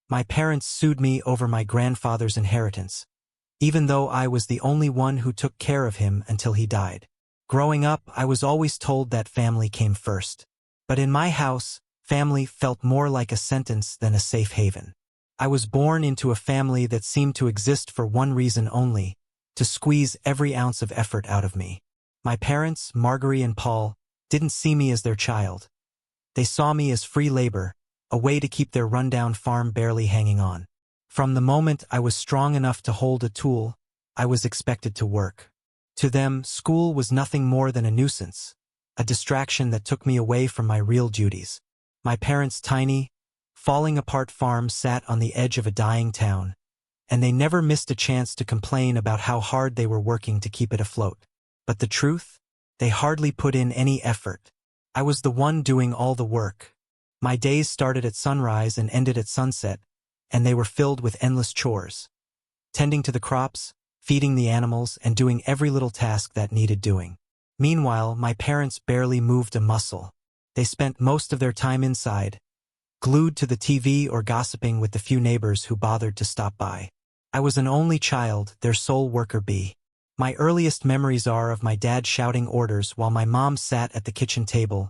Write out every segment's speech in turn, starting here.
My parents sued me over my grandfather's inheritance, even though I was the only one who took care of him until he died. Growing up, I was always told that family came first. But in my house, family felt more like a sentence than a safe haven. I was born into a family that seemed to exist for one reason only, to squeeze every ounce of effort out of me. My parents, Marguerite and Paul, didn't see me as their child. They saw me as free labor, a way to keep their rundown farm barely hanging on. From the moment I was strong enough to hold a tool, I was expected to work. To them, school was nothing more than a nuisance, a distraction that took me away from my real duties. My parents' tiny, falling-apart farm sat on the edge of a dying town, and they never missed a chance to complain about how hard they were working to keep it afloat. But the truth? They hardly put in any effort. I was the one doing all the work. My days started at sunrise and ended at sunset, and they were filled with endless chores. Tending to the crops, feeding the animals, and doing every little task that needed doing. Meanwhile, my parents barely moved a muscle. They spent most of their time inside, glued to the TV or gossiping with the few neighbors who bothered to stop by. I was an only child, their sole worker bee. My earliest memories are of my dad shouting orders while my mom sat at the kitchen table,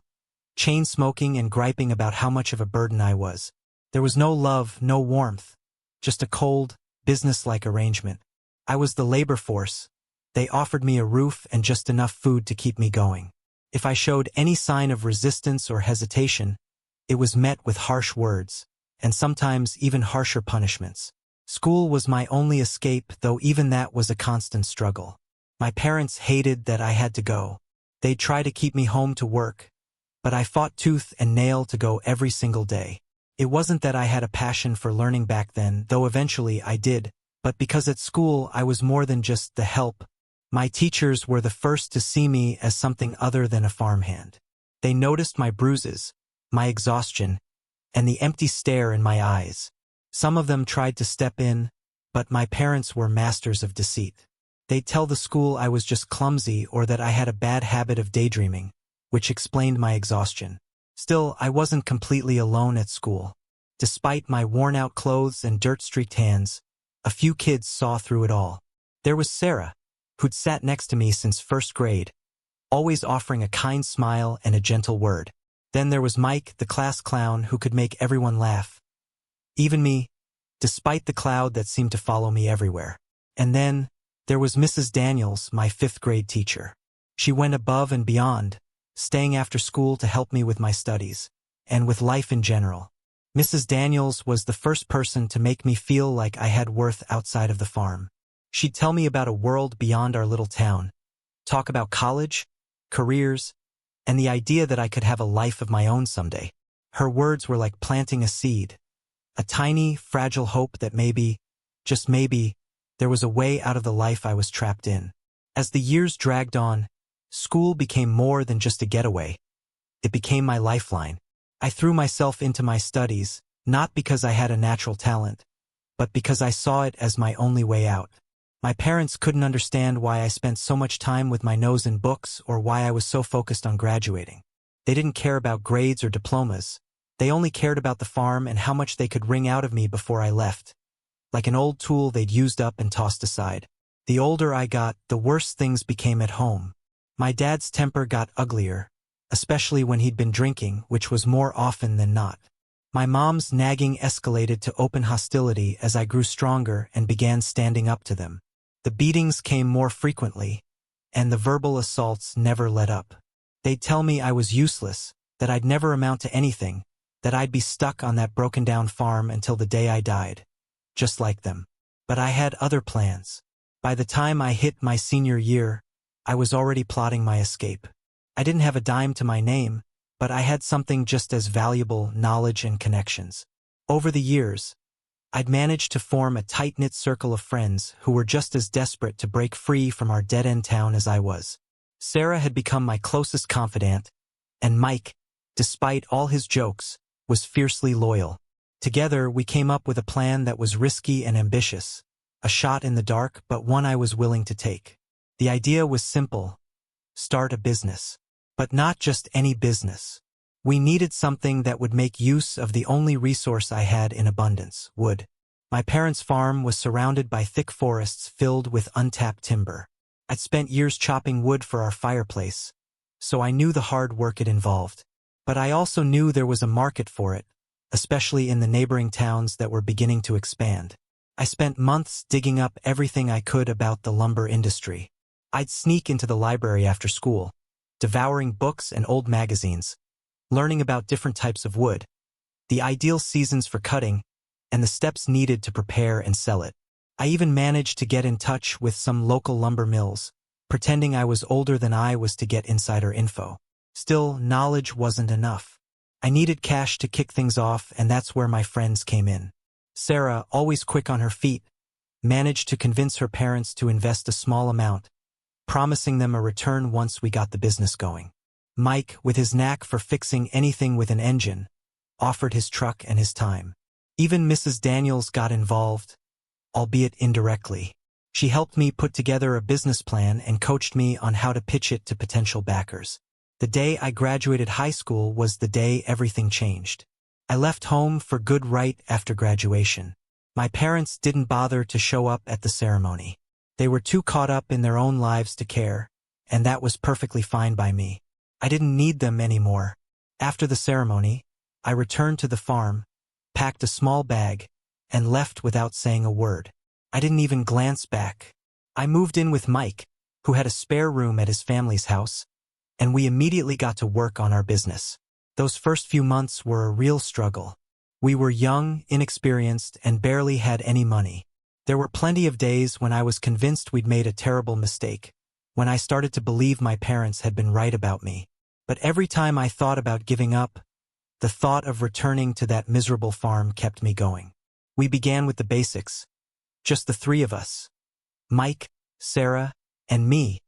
chain-smoking and griping about how much of a burden I was. There was no love, no warmth, just a cold, business-like arrangement. I was the labor force. They offered me a roof and just enough food to keep me going. If I showed any sign of resistance or hesitation, it was met with harsh words, and sometimes even harsher punishments. School was my only escape, though even that was a constant struggle. My parents hated that I had to go. They'd try to keep me home to work, but I fought tooth and nail to go every single day. It wasn't that I had a passion for learning back then, though eventually I did, but because at school I was more than just the help. My teachers were the first to see me as something other than a farmhand. They noticed my bruises, my exhaustion, and the empty stare in my eyes. Some of them tried to step in, but my parents were masters of deceit. They'd tell the school I was just clumsy or that I had a bad habit of daydreaming, which explained my exhaustion. Still, I wasn't completely alone at school. Despite my worn-out clothes and dirt-streaked hands, a few kids saw through it all. There was Sarah, who'd sat next to me since first grade, always offering a kind smile and a gentle word. Then there was Mike, the class clown who could make everyone laugh. Even me, despite the cloud that seemed to follow me everywhere. And then, there was Mrs. Daniels, my fifth-grade teacher. She went above and beyond, staying after school to help me with my studies, and with life in general. Mrs. Daniels was the first person to make me feel like I had worth outside of the farm. She'd tell me about a world beyond our little town, talk about college, careers, and the idea that I could have a life of my own someday. Her words were like planting a seed, a tiny, fragile hope that maybe, just maybe, there was a way out of the life I was trapped in. As the years dragged on, school became more than just a getaway. It became my lifeline. I threw myself into my studies, not because I had a natural talent, but because I saw it as my only way out. My parents couldn't understand why I spent so much time with my nose in books or why I was so focused on graduating. They didn't care about grades or diplomas. They only cared about the farm and how much they could wring out of me before I left, like an old tool they'd used up and tossed aside. The older I got, the worse things became at home. My dad's temper got uglier, especially when he'd been drinking, which was more often than not. My mom's nagging escalated to open hostility as I grew stronger and began standing up to them. The beatings came more frequently, and the verbal assaults never let up. They'd tell me I was useless, that I'd never amount to anything, that I'd be stuck on that broken-down farm until the day I died, just like them. But I had other plans. By the time I hit my senior year, I was already plotting my escape. I didn't have a dime to my name, but I had something just as valuable: knowledge and connections. Over the years, I'd managed to form a tight-knit circle of friends who were just as desperate to break free from our dead-end town as I was. Sarah had become my closest confidant, and Mike, despite all his jokes, was fiercely loyal. Together, we came up with a plan that was risky and ambitious, a shot in the dark, but one I was willing to take. The idea was simple: start a business. But not just any business. We needed something that would make use of the only resource I had in abundance, wood. My parents' farm was surrounded by thick forests filled with untapped timber. I'd spent years chopping wood for our fireplace, so I knew the hard work it involved. But I also knew there was a market for it, especially in the neighboring towns that were beginning to expand. I spent months digging up everything I could about the lumber industry. I'd sneak into the library after school, devouring books and old magazines, learning about different types of wood, the ideal seasons for cutting, and the steps needed to prepare and sell it. I even managed to get in touch with some local lumber mills, pretending I was older than I was to get insider info. Still, knowledge wasn't enough. I needed cash to kick things off, and that's where my friends came in. Sarah, always quick on her feet, managed to convince her parents to invest a small amount, promising them a return once we got the business going. Mike, with his knack for fixing anything with an engine, offered his truck and his time. Even Mrs. Daniels got involved, albeit indirectly. She helped me put together a business plan and coached me on how to pitch it to potential backers. The day I graduated high school was the day everything changed. I left home for good right after graduation. My parents didn't bother to show up at the ceremony. They were too caught up in their own lives to care, and that was perfectly fine by me. I didn't need them anymore. After the ceremony, I returned to the farm, packed a small bag, and left without saying a word. I didn't even glance back. I moved in with Mike, who had a spare room at his family's house, and we immediately got to work on our business. Those first few months were a real struggle. We were young, inexperienced, and barely had any money. There were plenty of days when I was convinced we'd made a terrible mistake, when I started to believe my parents had been right about me. But every time I thought about giving up, the thought of returning to that miserable farm kept me going. We began with the basics, just the three of us, Mike, Sarah, and me,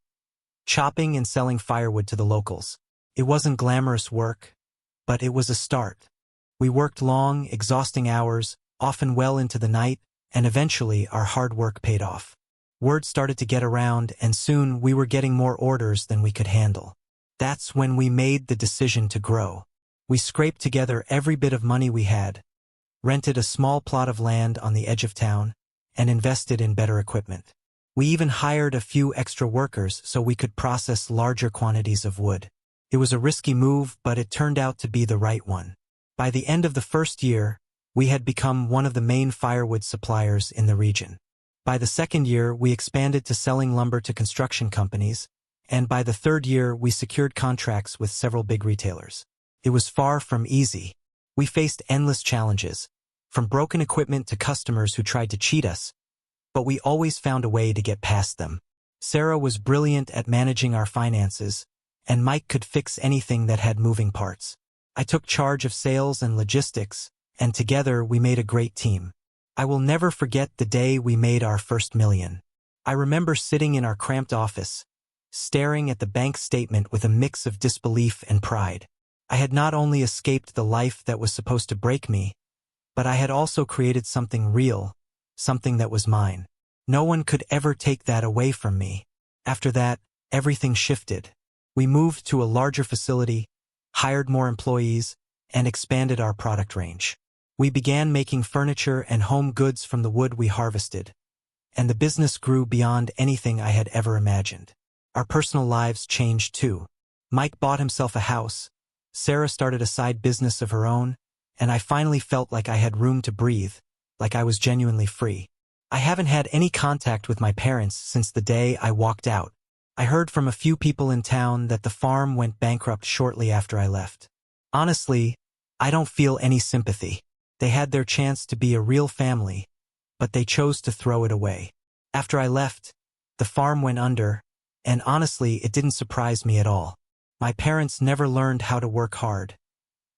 chopping and selling firewood to the locals. It wasn't glamorous work, but it was a start. We worked long, exhausting hours, often well into the night, and eventually our hard work paid off. Word started to get around, and soon we were getting more orders than we could handle. That's when we made the decision to grow. We scraped together every bit of money we had, rented a small plot of land on the edge of town, and invested in better equipment. We even hired a few extra workers so we could process larger quantities of wood. It was a risky move, but it turned out to be the right one. By the end of the first year, we had become one of the main firewood suppliers in the region. By the second year, we expanded to selling lumber to construction companies, and by the third year, we secured contracts with several big retailers. It was far from easy. We faced endless challenges, from broken equipment to customers who tried to cheat us, but we always found a way to get past them. Sarah was brilliant at managing our finances, and Mike could fix anything that had moving parts. I took charge of sales and logistics, and together we made a great team. I will never forget the day we made our first million. I remember sitting in our cramped office, staring at the bank statement with a mix of disbelief and pride. I had not only escaped the life that was supposed to break me, but I had also created something real, something that was mine. No one could ever take that away from me. After that, everything shifted. We moved to a larger facility, hired more employees, and expanded our product range. We began making furniture and home goods from the wood we harvested, and the business grew beyond anything I had ever imagined. Our personal lives changed too. Mike bought himself a house, Sarah started a side business of her own, and I finally felt like I had room to breathe, like I was genuinely free. I haven't had any contact with my parents since the day I walked out. I heard from a few people in town that the farm went bankrupt shortly after I left. Honestly, I don't feel any sympathy. They had their chance to be a real family, but they chose to throw it away. After I left, the farm went under, and honestly, it didn't surprise me at all. My parents never learned how to work hard.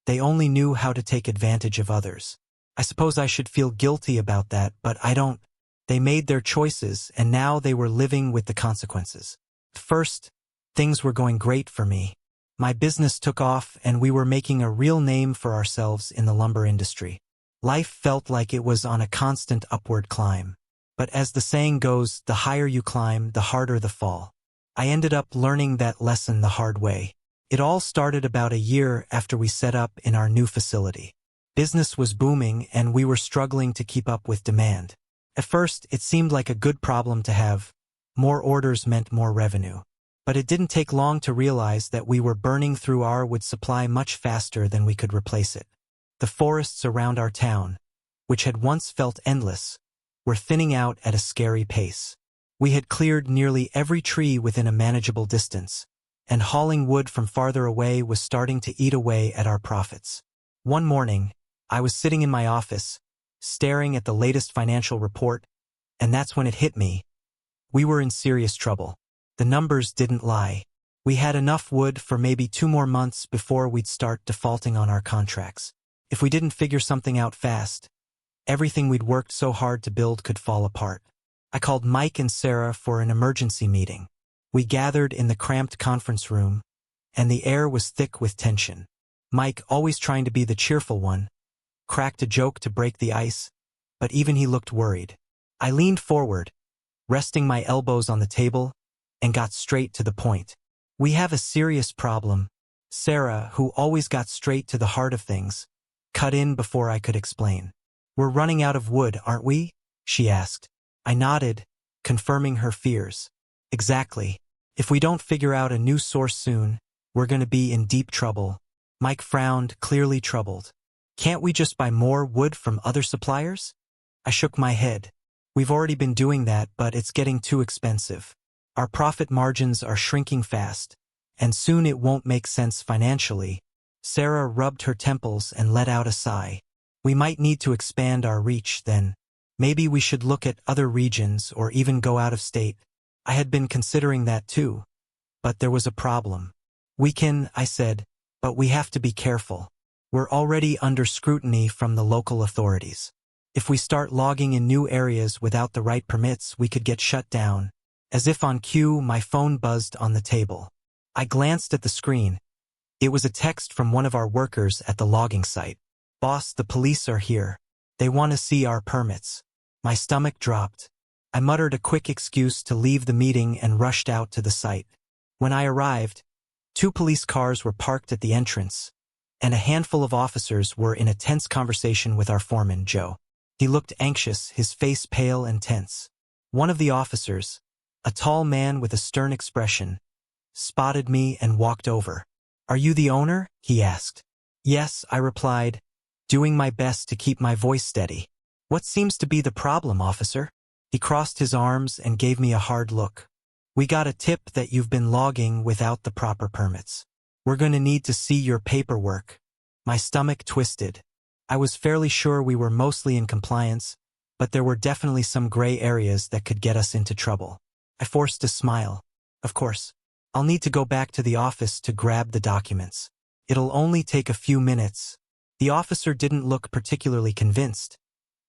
They only knew how to take advantage of others. I suppose I should feel guilty about that, but I don't. They made their choices, and now they were living with the consequences. First, things were going great for me. My business took off, and we were making a real name for ourselves in the lumber industry. Life felt like it was on a constant upward climb. But as the saying goes, the higher you climb, the harder the fall. I ended up learning that lesson the hard way. It all started about a year after we set up in our new facility. Business was booming and we were struggling to keep up with demand. At first, it seemed like a good problem to have. More orders meant more revenue. But it didn't take long to realize that we were burning through our wood supply much faster than we could replace it. The forests around our town, which had once felt endless, were thinning out at a scary pace. We had cleared nearly every tree within a manageable distance, and hauling wood from farther away was starting to eat away at our profits. One morning, I was sitting in my office, staring at the latest financial report, and that's when it hit me. We were in serious trouble. The numbers didn't lie. We had enough wood for maybe 2 more months before we'd start defaulting on our contracts. If we didn't figure something out fast, everything we'd worked so hard to build could fall apart. I called Mike and Sarah for an emergency meeting. We gathered in the cramped conference room, and the air was thick with tension. Mike, always trying to be the cheerful one, cracked a joke to break the ice, but even he looked worried. I leaned forward, resting my elbows on the table, and got straight to the point. We have a serious problem. Sarah, who always got straight to the heart of things, cut in before I could explain. We're running out of wood, aren't we? She asked. I nodded, confirming her fears. Exactly. If we don't figure out a new source soon, we're going to be in deep trouble. Mike frowned, clearly troubled. Can't we just buy more wood from other suppliers? I shook my head. We've already been doing that, but it's getting too expensive. Our profit margins are shrinking fast, and soon it won't make sense financially. Sarah rubbed her temples and let out a sigh. We might need to expand our reach then. Maybe we should look at other regions or even go out of state. I had been considering that too. But there was a problem. We can, I said, but we have to be careful. We're already under scrutiny from the local authorities. If we start logging in new areas without the right permits, we could get shut down. As if on cue, my phone buzzed on the table. I glanced at the screen. It was a text from one of our workers at the logging site. Boss, the police are here. They want to see our permits. My stomach dropped. I muttered a quick excuse to leave the meeting and rushed out to the site. When I arrived, 2 police cars were parked at the entrance, and a handful of officers were in a tense conversation with our foreman, Joe. He looked anxious, his face pale and tense. One of the officers, a tall man with a stern expression, spotted me and walked over. Are you the owner? He asked. Yes, I replied, doing my best to keep my voice steady. What seems to be the problem, officer? He crossed his arms and gave me a hard look. We got a tip that you've been logging without the proper permits. We're going to need to see your paperwork. My stomach twisted. I was fairly sure we were mostly in compliance, but there were definitely some gray areas that could get us into trouble. I forced a smile. Of course. I'll need to go back to the office to grab the documents. It'll only take a few minutes. The officer didn't look particularly convinced,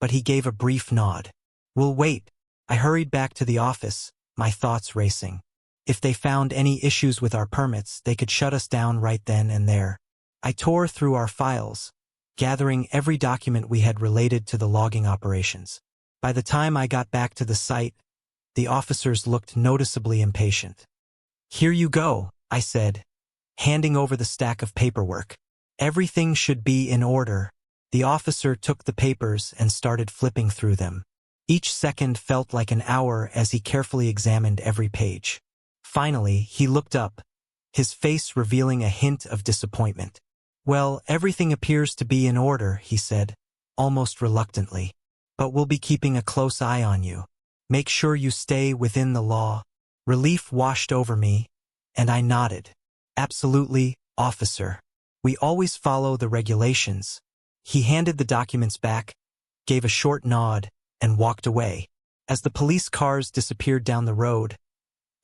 but he gave a brief nod. We'll wait. I hurried back to the office, my thoughts racing. If they found any issues with our permits, they could shut us down right then and there. I tore through our files, gathering every document we had related to the logging operations. By the time I got back to the site, the officers looked noticeably impatient. Here you go, I said, handing over the stack of paperwork. Everything should be in order. The officer took the papers and started flipping through them. Each second felt like an hour as he carefully examined every page. Finally, he looked up, his face revealing a hint of disappointment. Well, everything appears to be in order, he said, almost reluctantly. But we'll be keeping a close eye on you. Make sure you stay within the law. Relief washed over me, and I nodded. Absolutely, officer. We always follow the regulations. He handed the documents back, gave a short nod, and walked away. As the police cars disappeared down the road,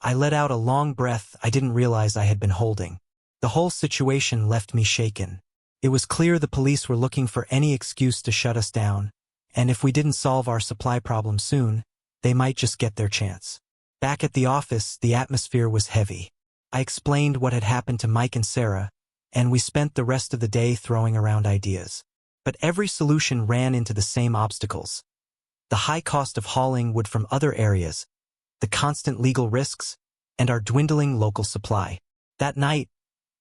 I let out a long breath I didn't realize I had been holding. The whole situation left me shaken. It was clear the police were looking for any excuse to shut us down, and if we didn't solve our supply problem soon, they might just get their chance. Back at the office, the atmosphere was heavy. I explained what had happened to Mike and Sarah, and we spent the rest of the day throwing around ideas. But every solution ran into the same obstacles. The high cost of hauling wood from other areas, the constant legal risks, and our dwindling local supply. That night,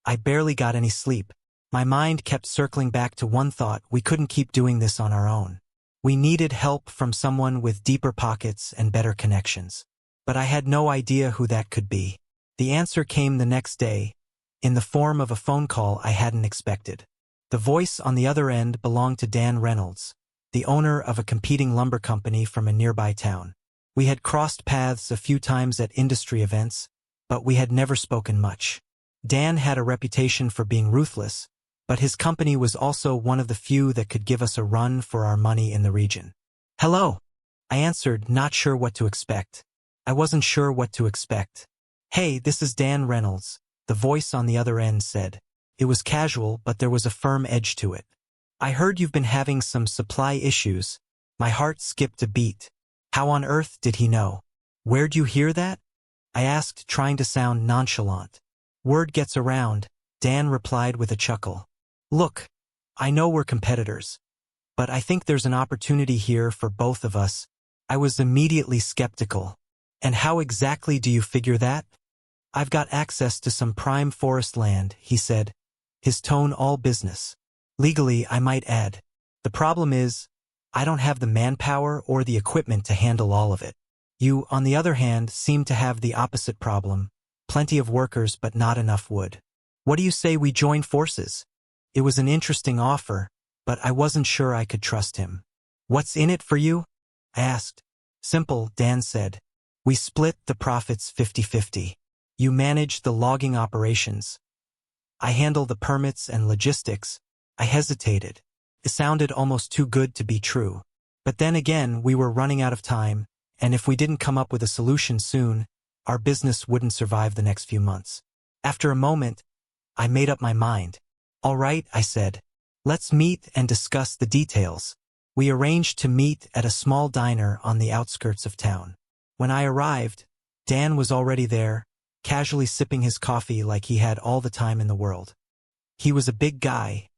I barely got any sleep. My mind kept circling back to one thought: we couldn't keep doing this on our own. We needed help from someone with deeper pockets and better connections. But I had no idea who that could be. The answer came the next day, in the form of a phone call I hadn't expected. The voice on the other end belonged to Dan Reynolds, the owner of a competing lumber company from a nearby town. We had crossed paths a few times at industry events, but we had never spoken much. Dan had a reputation for being ruthless, but his company was also one of the few that could give us a run for our money in the region. "Hello," I answered, not sure what to expect. I wasn't sure what to expect. "Hey, this is Dan Reynolds," the voice on the other end said. It was casual, but there was a firm edge to it. "I heard you've been having some supply issues." My heart skipped a beat. How on earth did he know? "Where'd you hear that?" I asked, trying to sound nonchalant. "Word gets around," Dan replied with a chuckle. "Look, I know we're competitors, but I think there's an opportunity here for both of us." I was immediately skeptical. "And how exactly do you figure that?" "I've got access to some prime forest land," he said, his tone all business. "Legally, I might add. The problem is, I don't have the manpower or the equipment to handle all of it. You, on the other hand, seem to have the opposite problem. Plenty of workers but not enough wood. What do you say we join forces?" It was an interesting offer, but I wasn't sure I could trust him. "What's in it for you?" I asked. "Simple," Dan said. "We split the profits 50-50. You manage the logging operations. I handle the permits and logistics." I hesitated. It sounded almost too good to be true. But then again, we were running out of time, and if we didn't come up with a solution soon, our business wouldn't survive the next few months. After a moment, I made up my mind. "All right," I said. "Let's meet and discuss the details." We arranged to meet at a small diner on the outskirts of town. When I arrived, Dan was already there, casually sipping his coffee like he had all the time in the world. He was a big guy,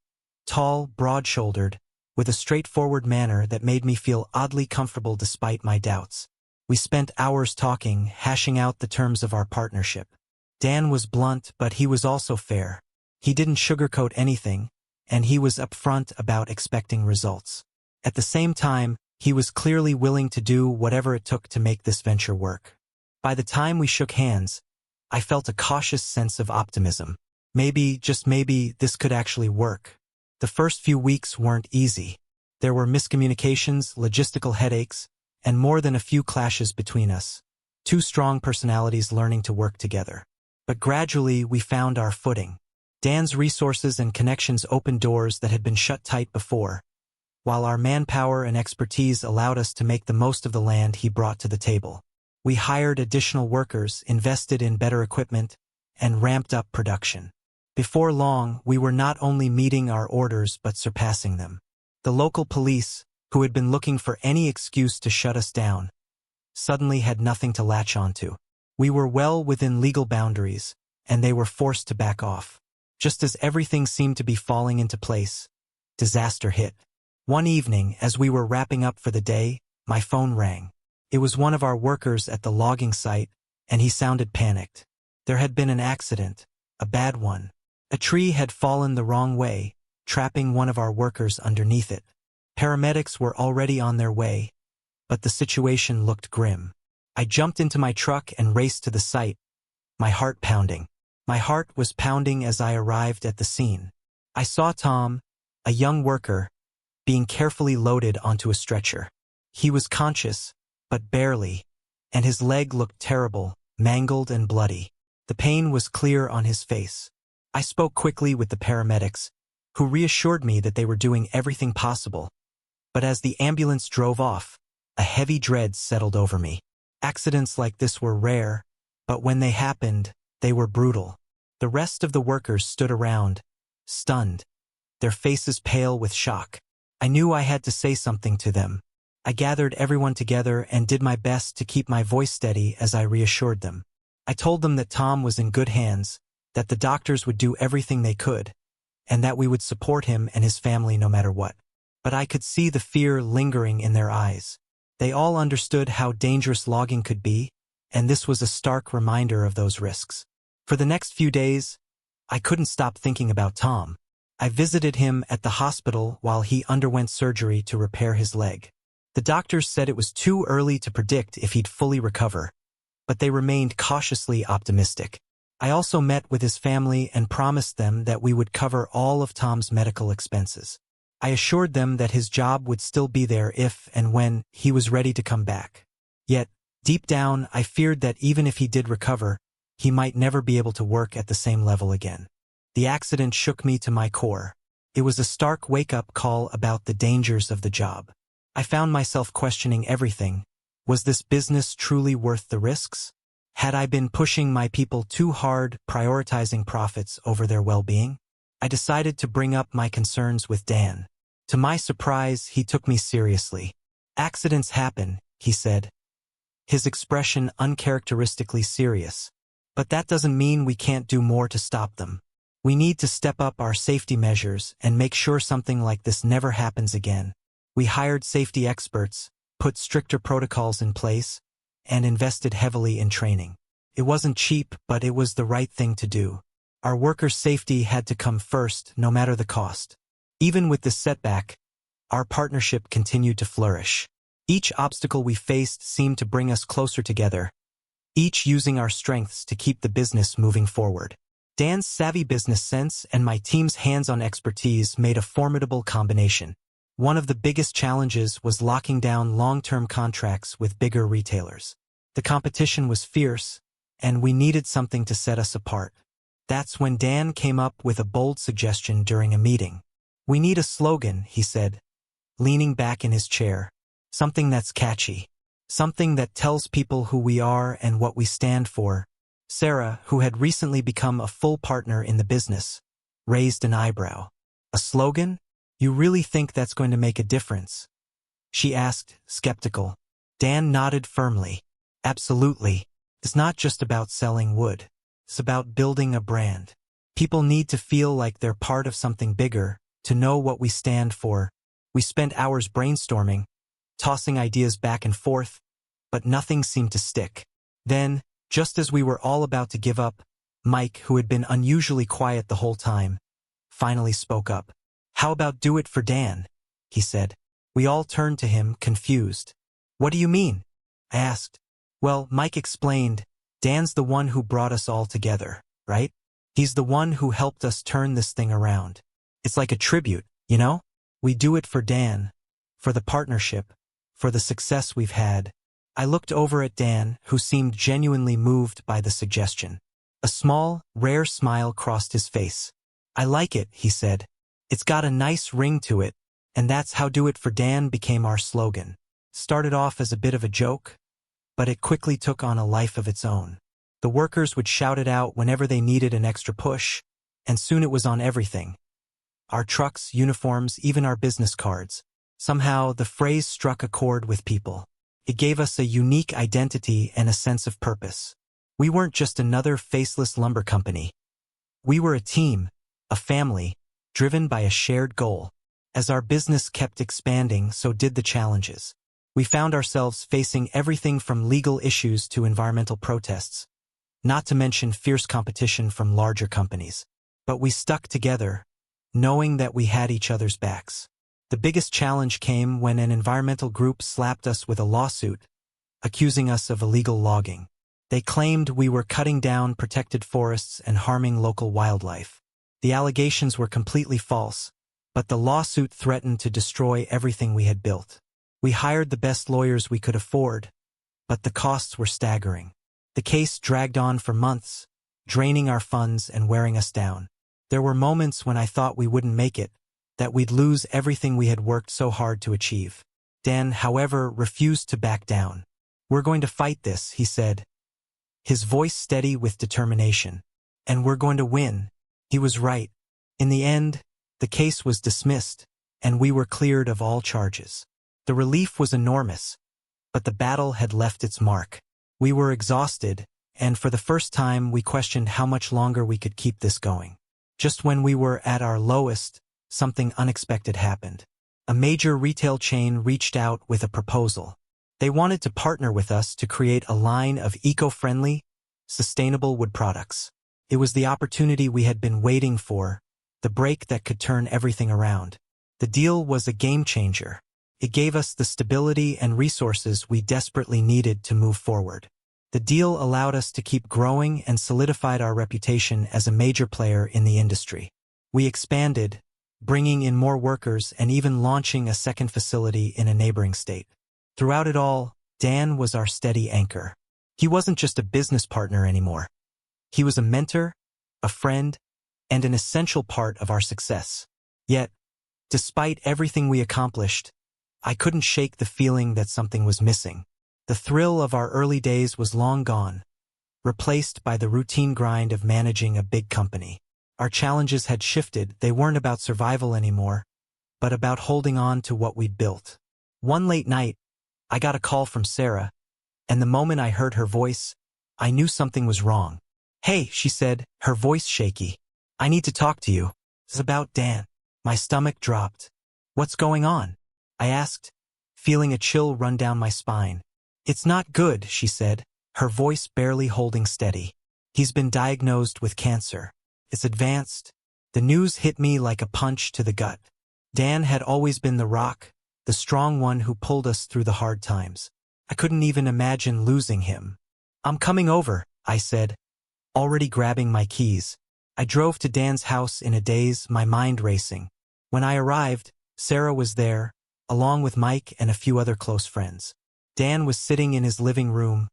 tall, broad-shouldered, with a straightforward manner that made me feel oddly comfortable despite my doubts. We spent hours talking, hashing out the terms of our partnership. Dan was blunt, but he was also fair. He didn't sugarcoat anything, and he was upfront about expecting results. At the same time, he was clearly willing to do whatever it took to make this venture work. By the time we shook hands, I felt a cautious sense of optimism. Maybe, just maybe, this could actually work. The first few weeks weren't easy. There were miscommunications, logistical headaches, and more than a few clashes between us. Two strong personalities learning to work together. But gradually we found our footing. Dan's resources and connections opened doors that had been shut tight before, while our manpower and expertise allowed us to make the most of the land he brought to the table. We hired additional workers, invested in better equipment, and ramped up production. Before long, we were not only meeting our orders but surpassing them. The local police, who had been looking for any excuse to shut us down, suddenly had nothing to latch onto. We were well within legal boundaries, and they were forced to back off. Just as everything seemed to be falling into place, disaster hit. One evening, as we were wrapping up for the day, my phone rang. It was one of our workers at the logging site, and he sounded panicked. There had been an accident, a bad one. A tree had fallen the wrong way, trapping one of our workers underneath it. Paramedics were already on their way, but the situation looked grim. I jumped into my truck and raced to the site, my heart pounding. My heart was pounding as I arrived at the scene. I saw Tom, a young worker, being carefully loaded onto a stretcher. He was conscious, but barely, and his leg looked terrible, mangled and bloody. The pain was clear on his face. I spoke quickly with the paramedics, who reassured me that they were doing everything possible. But as the ambulance drove off, a heavy dread settled over me. Accidents like this were rare, but when they happened, they were brutal. The rest of the workers stood around, stunned, their faces pale with shock. I knew I had to say something to them. I gathered everyone together and did my best to keep my voice steady as I reassured them. I told them that Tom was in good hands, that the doctors would do everything they could, and that we would support him and his family no matter what. But I could see the fear lingering in their eyes. They all understood how dangerous logging could be, and this was a stark reminder of those risks. For the next few days, I couldn't stop thinking about Tom. I visited him at the hospital while he underwent surgery to repair his leg. The doctors said it was too early to predict if he'd fully recover, but they remained cautiously optimistic. I also met with his family and promised them that we would cover all of Tom's medical expenses. I assured them that his job would still be there if and when he was ready to come back. Yet, deep down, I feared that even if he did recover, he might never be able to work at the same level again. The accident shook me to my core. It was a stark wake-up call about the dangers of the job. I found myself questioning everything. Was this business truly worth the risks? Had I been pushing my people too hard, prioritizing profits over their well-being? I decided to bring up my concerns with Dan. To my surprise, he took me seriously. "Accidents happen," he said, his expression uncharacteristically serious. "But that doesn't mean we can't do more to stop them. We need to step up our safety measures and make sure something like this never happens again." We hired safety experts, put stricter protocols in place, and invested heavily in training. It wasn't cheap, but it was the right thing to do. Our workers' safety had to come first, no matter the cost. Even with this setback, our partnership continued to flourish. Each obstacle we faced seemed to bring us closer together, each using our strengths to keep the business moving forward. Dan's savvy business sense and my team's hands-on expertise made a formidable combination. One of the biggest challenges was locking down long-term contracts with bigger retailers. The competition was fierce, and we needed something to set us apart. That's when Dan came up with a bold suggestion during a meeting. "We need a slogan," he said, leaning back in his chair. "Something that's catchy. Something that tells people who we are and what we stand for." Sarah, who had recently become a full partner in the business, raised an eyebrow. "A slogan? You really think that's going to make a difference?" she asked, skeptical. Dan nodded firmly. "Absolutely. It's not just about selling wood. It's about building a brand. People need to feel like they're part of something bigger, to know what we stand for." We spent hours brainstorming, tossing ideas back and forth, but nothing seemed to stick. Then, just as we were all about to give up, Mike, who had been unusually quiet the whole time, finally spoke up. "How about do it for Dan?" he said. We all turned to him, confused. "What do you mean?" I asked. "Well," Mike explained, "Dan's the one who brought us all together, right? He's the one who helped us turn this thing around. It's like a tribute, you know? We do it for Dan, for the partnership, for the success we've had." I looked over at Dan, who seemed genuinely moved by the suggestion. A small, rare smile crossed his face. "I like it," he said. "It's got a nice ring to it, and that's how Do It for Dan became our slogan. Started off as a bit of a joke, but it quickly took on a life of its own. The workers would shout it out whenever they needed an extra push, and soon it was on everything. Our trucks, uniforms, even our business cards. Somehow, the phrase struck a chord with people. It gave us a unique identity and a sense of purpose. We weren't just another faceless lumber company. We were a team, a family, driven by a shared goal. As our business kept expanding, so did the challenges. We found ourselves facing everything from legal issues to environmental protests, not to mention fierce competition from larger companies. But we stuck together, knowing that we had each other's backs. The biggest challenge came when an environmental group slapped us with a lawsuit, accusing us of illegal logging. They claimed we were cutting down protected forests and harming local wildlife. The allegations were completely false, but the lawsuit threatened to destroy everything we had built. We hired the best lawyers we could afford, but the costs were staggering. The case dragged on for months, draining our funds and wearing us down. There were moments when I thought we wouldn't make it, that we'd lose everything we had worked so hard to achieve. Dan, however, refused to back down. "We're going to fight this," he said, his voice steady with determination. "And we're going to win." He was right. In the end, the case was dismissed, and we were cleared of all charges. The relief was enormous, but the battle had left its mark. We were exhausted, and for the first time we questioned how much longer we could keep this going. Just when we were at our lowest, something unexpected happened. A major retail chain reached out with a proposal. They wanted to partner with us to create a line of eco-friendly, sustainable wood products. It was the opportunity we had been waiting for, the break that could turn everything around. The deal was a game changer. It gave us the stability and resources we desperately needed to move forward. The deal allowed us to keep growing and solidified our reputation as a major player in the industry. We expanded, bringing in more workers and even launching a second facility in a neighboring state. Throughout it all, Dan was our steady anchor. He wasn't just a business partner anymore. He was a mentor, a friend, and an essential part of our success. Yet, despite everything we accomplished, I couldn't shake the feeling that something was missing. The thrill of our early days was long gone, replaced by the routine grind of managing a big company. Our challenges had shifted. They weren't about survival anymore, but about holding on to what we'd built. One late night, I got a call from Sarah, and the moment I heard her voice, I knew something was wrong. "Hey," she said, her voice shaky. "I need to talk to you. It's about Dan." My stomach dropped. "What's going on?" I asked, feeling a chill run down my spine. "It's not good," she said, her voice barely holding steady. "He's been diagnosed with cancer. It's advanced." The news hit me like a punch to the gut. Dan had always been the rock, the strong one who pulled us through the hard times. I couldn't even imagine losing him. "I'm coming over," I said, already grabbing my keys. I drove to Dan's house in a daze, my mind racing. When I arrived, Sarah was there, along with Mike and a few other close friends. Dan was sitting in his living room,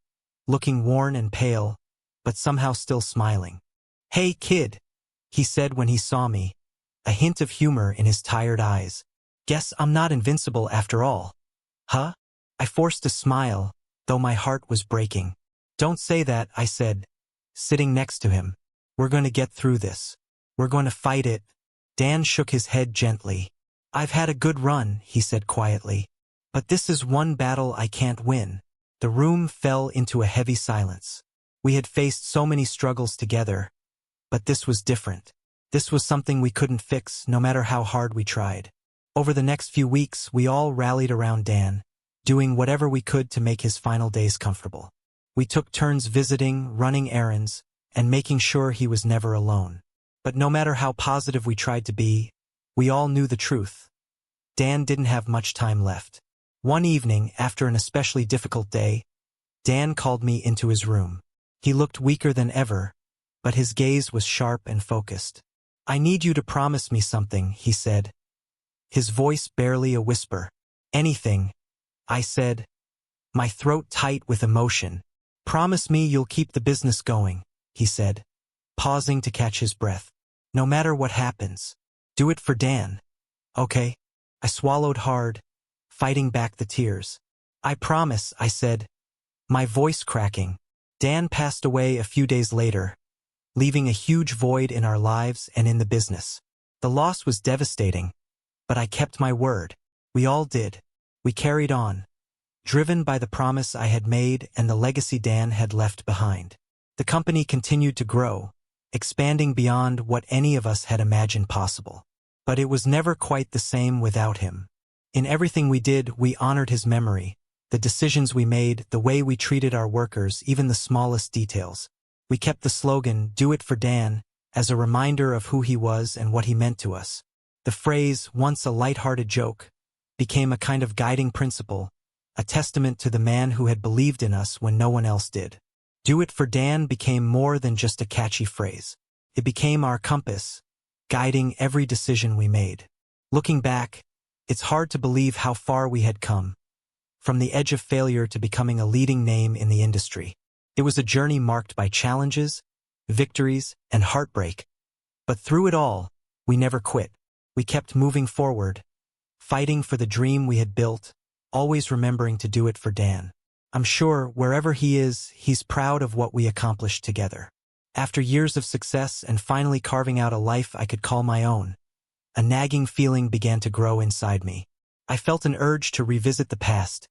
looking worn and pale, but somehow still smiling. "Hey, kid," he said when he saw me, a hint of humor in his tired eyes. "Guess I'm not invincible after all." "Huh?" I forced a smile, though my heart was breaking. "Don't say that," I said, sitting next to him. "We're going to get through this. We're going to fight it." Dan shook his head gently. "I've had a good run," he said quietly, "but this is one battle I can't win." The room fell into a heavy silence. We had faced so many struggles together, but this was different. This was something we couldn't fix, no matter how hard we tried. Over the next few weeks, we all rallied around Dan, doing whatever we could to make his final days comfortable. We took turns visiting, running errands, and making sure he was never alone. But no matter how positive we tried to be, we all knew the truth. Dan didn't have much time left. One evening, after an especially difficult day, Dan called me into his room. He looked weaker than ever, but his gaze was sharp and focused. "I need you to promise me something," he said, his voice barely a whisper. "Anything," I said, my throat tight with emotion. "Promise me you'll keep the business going," he said, pausing to catch his breath. "No matter what happens. Do it for Dan." "Okay." I swallowed hard, fighting back the tears. "I promise," I said, my voice cracking. Dan passed away a few days later, leaving a huge void in our lives and in the business. The loss was devastating, but I kept my word. We all did. We carried on, driven by the promise I had made and the legacy Dan had left behind. The company continued to grow, expanding beyond what any of us had imagined possible. But it was never quite the same without him. In everything we did, we honored his memory, the decisions we made, the way we treated our workers, even the smallest details. We kept the slogan, "Do it for Dan," as a reminder of who he was and what he meant to us. The phrase, once a light-hearted joke, became a kind of guiding principle, a testament to the man who had believed in us when no one else did. "Do it for Dan" became more than just a catchy phrase. It became our compass, guiding every decision we made. Looking back, it's hard to believe how far we had come, from the edge of failure to becoming a leading name in the industry. It was a journey marked by challenges, victories, and heartbreak. But through it all, we never quit. We kept moving forward, fighting for the dream we had built, always remembering to do it for Dan. I'm sure, wherever he is, he's proud of what we accomplished together. After years of success and finally carving out a life I could call my own, a nagging feeling began to grow inside me. I felt an urge to revisit the past,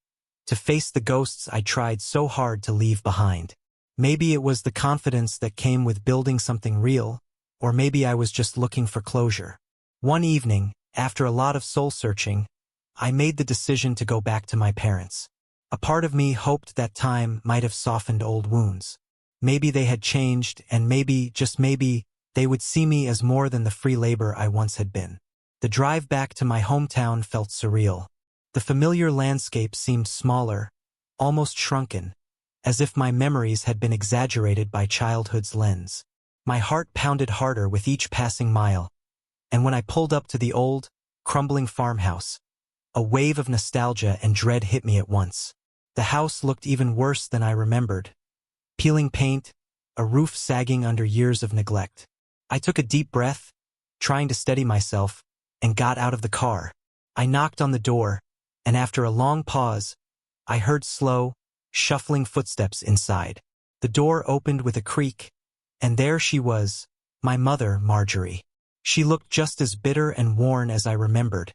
to face the ghosts I tried so hard to leave behind. Maybe it was the confidence that came with building something real, or maybe I was just looking for closure. One evening, after a lot of soul-searching, I made the decision to go back to my parents. A part of me hoped that time might have softened old wounds. Maybe they had changed, and maybe, just maybe, they would see me as more than the free labor I once had been. The drive back to my hometown felt surreal. The familiar landscape seemed smaller, almost shrunken, as if my memories had been exaggerated by childhood's lens. My heart pounded harder with each passing mile, and when I pulled up to the old, crumbling farmhouse, a wave of nostalgia and dread hit me at once. The house looked even worse than I remembered. Peeling paint, a roof sagging under years of neglect. I took a deep breath, trying to steady myself, and got out of the car. I knocked on the door, and after a long pause, I heard slow, shuffling footsteps inside. The door opened with a creak, and there she was, my mother, Marjorie. She looked just as bitter and worn as I remembered,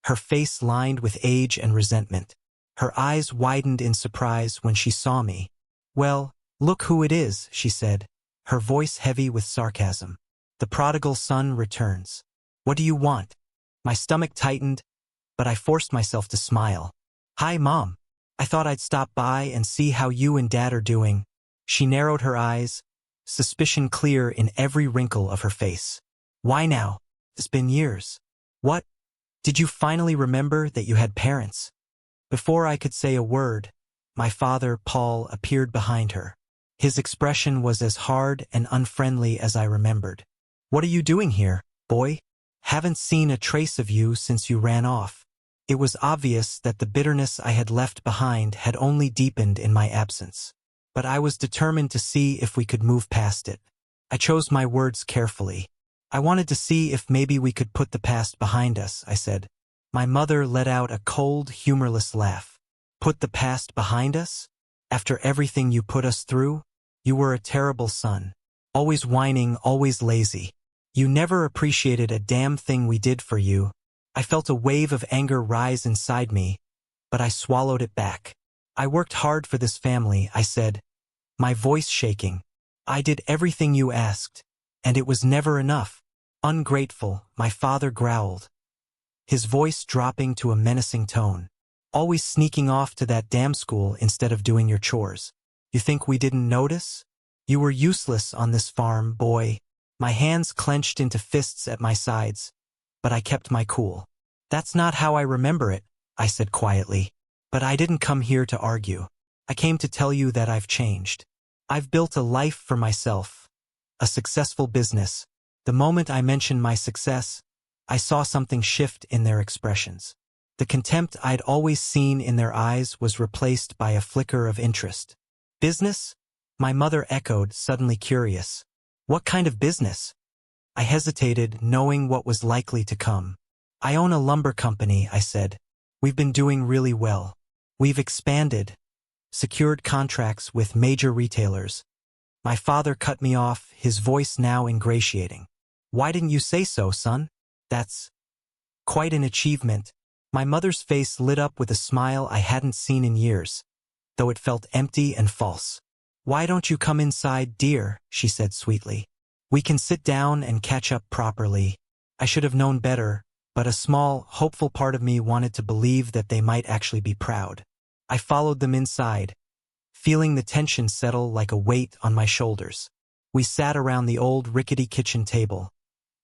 her face lined with age and resentment. Her eyes widened in surprise when she saw me. "Well, look who it is," she said, her voice heavy with sarcasm. "The prodigal son returns. What do you want?" My stomach tightened, but I forced myself to smile. "Hi, Mom. I thought I'd stop by and see how you and Dad are doing." She narrowed her eyes, suspicion clear in every wrinkle of her face. "Why now? It's been years." "What? Did you finally remember that you had parents?" Before I could say a word, my father, Paul, appeared behind her. His expression was as hard and unfriendly as I remembered. "What are you doing here, boy? Haven't seen a trace of you since you ran off." It was obvious that the bitterness I had left behind had only deepened in my absence. But I was determined to see if we could move past it. I chose my words carefully. "I wanted to see if maybe we could put the past behind us," I said. My mother let out a cold, humorless laugh. "Put the past behind us? After everything you put us through? You were a terrible son. Always whining, always lazy. You never appreciated a damn thing we did for you." I felt a wave of anger rise inside me, but I swallowed it back. "I worked hard for this family," I said, my voice shaking. "I did everything you asked, and it was never enough." "Ungrateful," my father growled, his voice dropping to a menacing tone. "Always sneaking off to that damn school instead of doing your chores. You think we didn't notice? You were useless on this farm, boy." My hands clenched into fists at my sides, but I kept my cool. "That's not how I remember it," I said quietly. "But I didn't come here to argue. I came to tell you that I've changed. I've built a life for myself, a successful business." The moment I mentioned my success, I saw something shift in their expressions. The contempt I'd always seen in their eyes was replaced by a flicker of interest. "Business?" my mother echoed, suddenly curious. "What kind of business?" I hesitated, knowing what was likely to come. "I own a lumber company," I said. "We've been doing really well. We've expanded, secured contracts with major retailers." My father cut me off, his voice now ingratiating. "Why didn't you say so, son? That's quite an achievement." My mother's face lit up with a smile I hadn't seen in years, though it felt empty and false. "Why don't you come inside, dear?" she said sweetly. "We can sit down and catch up properly." I should have known better, but a small, hopeful part of me wanted to believe that they might actually be proud. I followed them inside, feeling the tension settle like a weight on my shoulders. We sat around the old rickety kitchen table,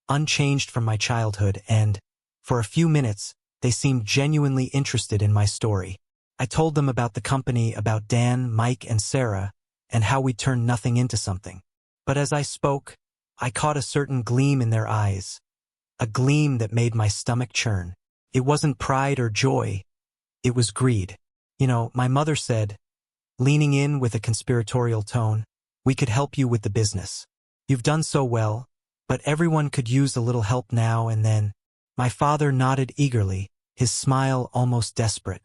unchanged from my childhood, and, for a few minutes, they seemed genuinely interested in my story. I told them about the company, about Dan, Mike, and Sarah, and how we turned nothing into something. But as I spoke, I caught a certain gleam in their eyes, a gleam that made my stomach churn. It wasn't pride or joy, it was greed. "You know," my mother said, leaning in with a conspiratorial tone, "we could help you with the business. You've done so well, but everyone could use a little help now and then." My father nodded eagerly, his smile almost desperate.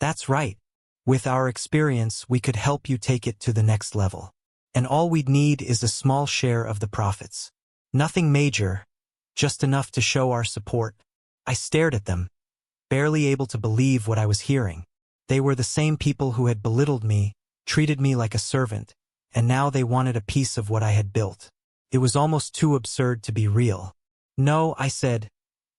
"That's right. With our experience, we could help you take it to the next level. And all we'd need is a small share of the profits. Nothing major, just enough to show our support." I stared at them, barely able to believe what I was hearing. They were the same people who had belittled me, treated me like a servant, and now they wanted a piece of what I had built. It was almost too absurd to be real. "No," I said,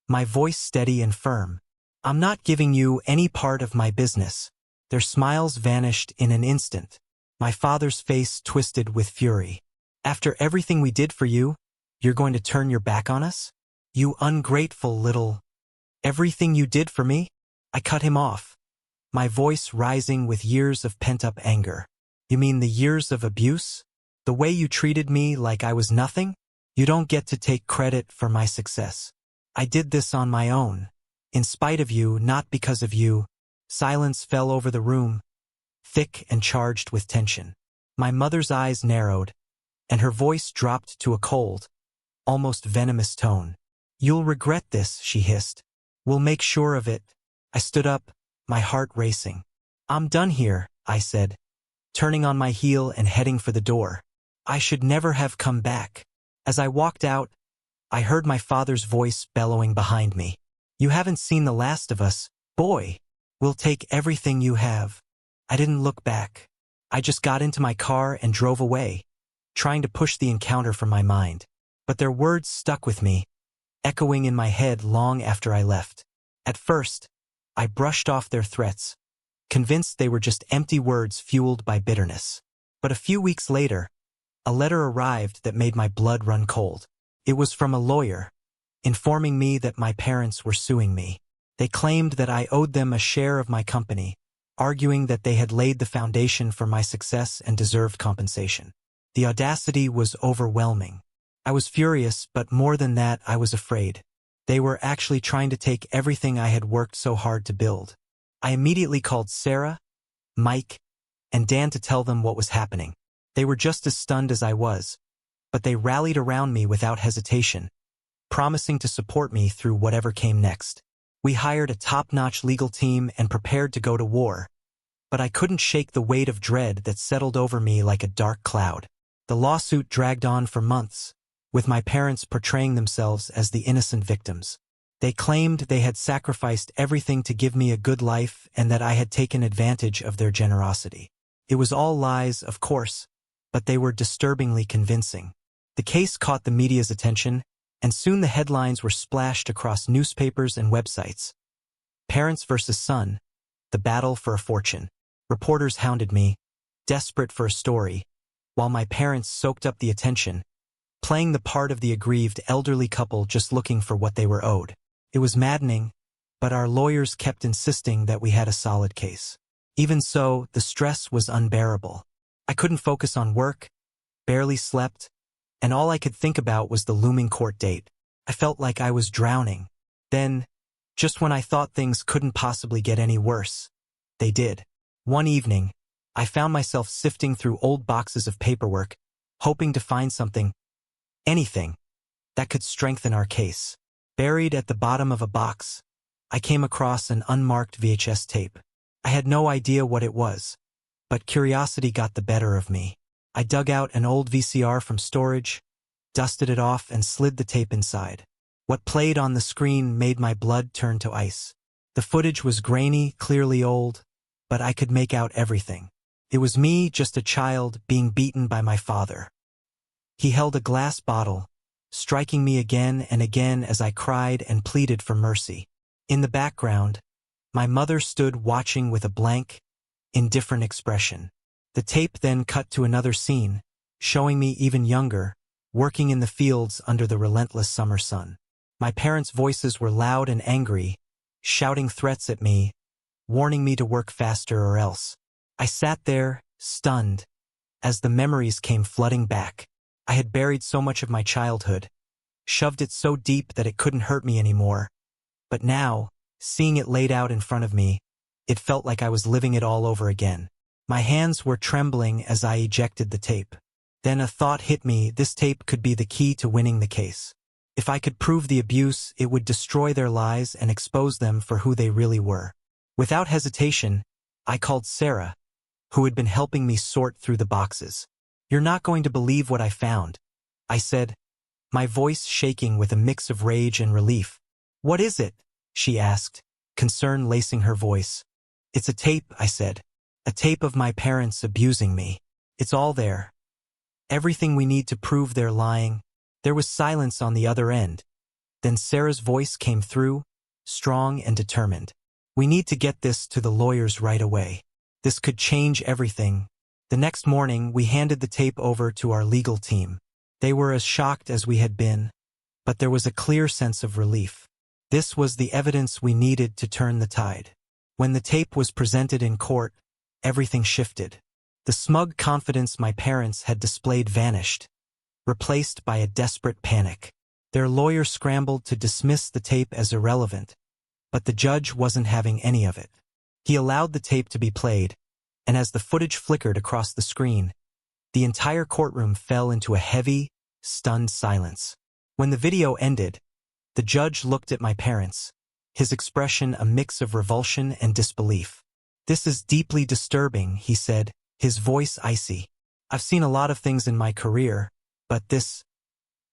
my voice steady and firm. "I'm not giving you any part of my business." Their smiles vanished in an instant. My father's face twisted with fury. After everything we did for you, you're going to turn your back on us? You ungrateful little... Everything you did for me? I cut him off, my voice rising with years of pent-up anger. You mean the years of abuse? The way you treated me like I was nothing? You don't get to take credit for my success. I did this on my own. In spite of you, not because of you. Silence fell over the room, thick and charged with tension. My mother's eyes narrowed, and her voice dropped to a cold, almost venomous tone. You'll regret this, she hissed. We'll make sure of it. I stood up, my heart racing. I'm done here, I said, turning on my heel and heading for the door. I should never have come back. As I walked out, I heard my father's voice bellowing behind me. You haven't seen the last of us, boy. We'll take everything you have. I didn't look back. I just got into my car and drove away, trying to push the encounter from my mind. But their words stuck with me, echoing in my head long after I left. At first, I brushed off their threats, convinced they were just empty words fueled by bitterness. But a few weeks later, a letter arrived that made my blood run cold. It was from a lawyer, informing me that my parents were suing me. They claimed that I owed them a share of my company, arguing that they had laid the foundation for my success and deserved compensation. The audacity was overwhelming. I was furious, but more than that, I was afraid. They were actually trying to take everything I had worked so hard to build. I immediately called Sarah, Mike, and Dan to tell them what was happening. They were just as stunned as I was, but they rallied around me without hesitation, promising to support me through whatever came next. We hired a top-notch legal team and prepared to go to war, but I couldn't shake the weight of dread that settled over me like a dark cloud. The lawsuit dragged on for months, with my parents portraying themselves as the innocent victims. They claimed they had sacrificed everything to give me a good life and that I had taken advantage of their generosity. It was all lies, of course, but they were disturbingly convincing. The case caught the media's attention, and soon the headlines were splashed across newspapers and websites. Parents versus son, the battle for a fortune. Reporters hounded me, desperate for a story, while my parents soaked up the attention, playing the part of the aggrieved elderly couple just looking for what they were owed. It was maddening, but our lawyers kept insisting that we had a solid case. Even so, the stress was unbearable. I couldn't focus on work, barely slept, and all I could think about was the looming court date. I felt like I was drowning. Then, just when I thought things couldn't possibly get any worse, they did. One evening, I found myself sifting through old boxes of paperwork, hoping to find something, anything, that could strengthen our case. Buried at the bottom of a box, I came across an unmarked VHS tape. I had no idea what it was, but curiosity got the better of me. I dug out an old VCR from storage, dusted it off, and slid the tape inside. What played on the screen made my blood turn to ice. The footage was grainy, clearly old, but I could make out everything. It was me, just a child, being beaten by my father. He held a glass bottle, striking me again and again as I cried and pleaded for mercy. In the background, my mother stood watching with a blank, indifferent expression. The tape then cut to another scene, showing me even younger, working in the fields under the relentless summer sun. My parents' voices were loud and angry, shouting threats at me, warning me to work faster or else. I sat there, stunned, as the memories came flooding back. I had buried so much of my childhood, shoved it so deep that it couldn't hurt me anymore. But now, seeing it laid out in front of me, it felt like I was living it all over again. My hands were trembling as I ejected the tape. Then a thought hit me: this tape could be the key to winning the case. If I could prove the abuse, it would destroy their lies and expose them for who they really were. Without hesitation, I called Sarah, who had been helping me sort through the boxes. "You're not going to believe what I found," I said, my voice shaking with a mix of rage and relief. "What is it?" she asked, concern lacing her voice. "It's a tape," I said. "A tape of my parents abusing me. It's all there. Everything we need to prove they're lying." There was silence on the other end. Then Sarah's voice came through, strong and determined. "We need to get this to the lawyers right away. This could change everything. The next morning, we handed the tape over to our legal team. They were as shocked as we had been, but there was a clear sense of relief. This was the evidence we needed to turn the tide. When the tape was presented in court, everything shifted. The smug confidence my parents had displayed vanished, replaced by a desperate panic. Their lawyer scrambled to dismiss the tape as irrelevant, but the judge wasn't having any of it. He allowed the tape to be played, and as the footage flickered across the screen, the entire courtroom fell into a heavy, stunned silence. When the video ended, the judge looked at my parents, his expression a mix of revulsion and disbelief. "This is deeply disturbing," he said, his voice icy. "I've seen a lot of things in my career, but this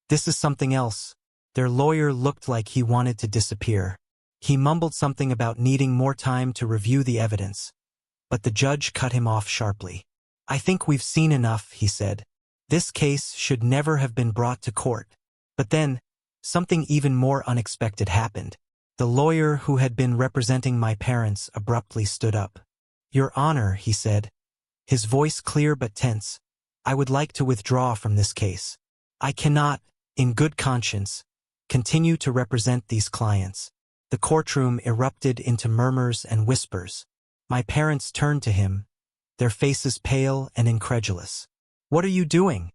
is something else." Their lawyer looked like he wanted to disappear. He mumbled something about needing more time to review the evidence, but the judge cut him off sharply. "I think we've seen enough," he said. "This case should never have been brought to court." But then, something even more unexpected happened. The lawyer who had been representing my parents abruptly stood up. "Your Honor," he said, his voice clear but tense, "I would like to withdraw from this case. I cannot, in good conscience, continue to represent these clients." The courtroom erupted into murmurs and whispers. My parents turned to him, their faces pale and incredulous. "What are you doing?"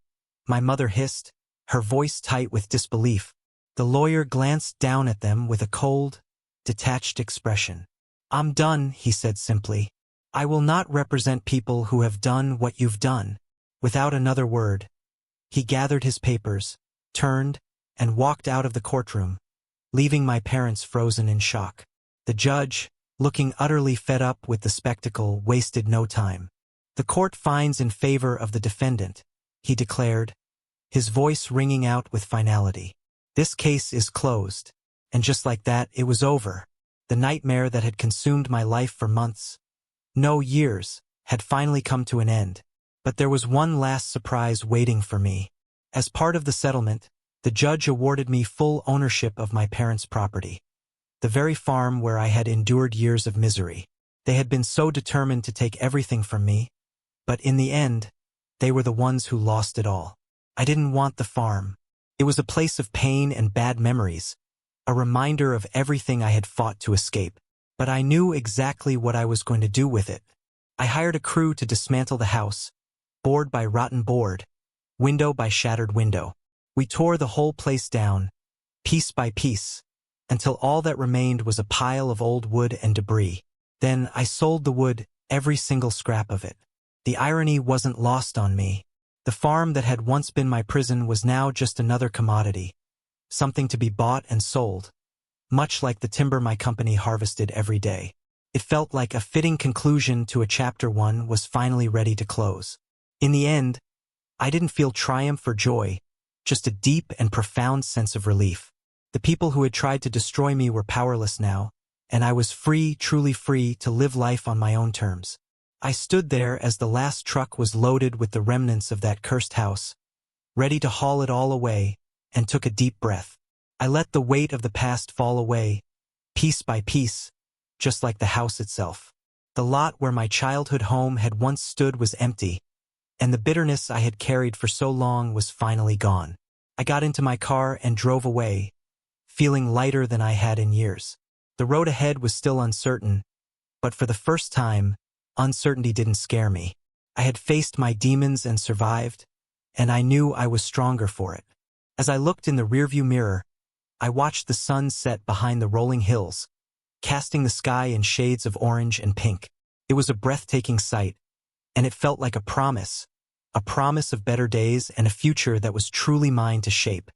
my mother hissed, her voice tight with disbelief. The lawyer glanced down at them with a cold, detached expression. "I'm done," he said simply. "I will not represent people who have done what you've done." Without another word, he gathered his papers, turned, and walked out of the courtroom, leaving my parents frozen in shock. The judge, looking utterly fed up with the spectacle, wasted no time. "The court finds in favor of the defendant," he declared, his voice ringing out with finality. "This case is closed." And just like that, it was over. The nightmare that had consumed my life for months, no years, had finally come to an end. But there was one last surprise waiting for me. As part of the settlement, the judge awarded me full ownership of my parents' property, the very farm where I had endured years of misery. They had been so determined to take everything from me, but in the end, they were the ones who lost it all. I didn't want the farm. It was a place of pain and bad memories, a reminder of everything I had fought to escape. But I knew exactly what I was going to do with it. I hired a crew to dismantle the house, board by rotten board, window by shattered window. We tore the whole place down, piece by piece, until all that remained was a pile of old wood and debris. Then I sold the wood, every single scrap of it. The irony wasn't lost on me. The farm that had once been my prison was now just another commodity, something to be bought and sold, much like the timber my company harvested every day. It felt like a fitting conclusion to a chapter one was finally ready to close. In the end, I didn't feel triumph or joy, just a deep and profound sense of relief. The people who had tried to destroy me were powerless now, and I was free, truly free, to live life on my own terms. I stood there as the last truck was loaded with the remnants of that cursed house, ready to haul it all away, and took a deep breath. I let the weight of the past fall away, piece by piece, just like the house itself. The lot where my childhood home had once stood was empty, and the bitterness I had carried for so long was finally gone. I got into my car and drove away, feeling lighter than I had in years. The road ahead was still uncertain, but for the first time, uncertainty didn't scare me. I had faced my demons and survived, and I knew I was stronger for it. As I looked in the rearview mirror, I watched the sun set behind the rolling hills, casting the sky in shades of orange and pink. It was a breathtaking sight, and it felt like a promise of better days and a future that was truly mine to shape.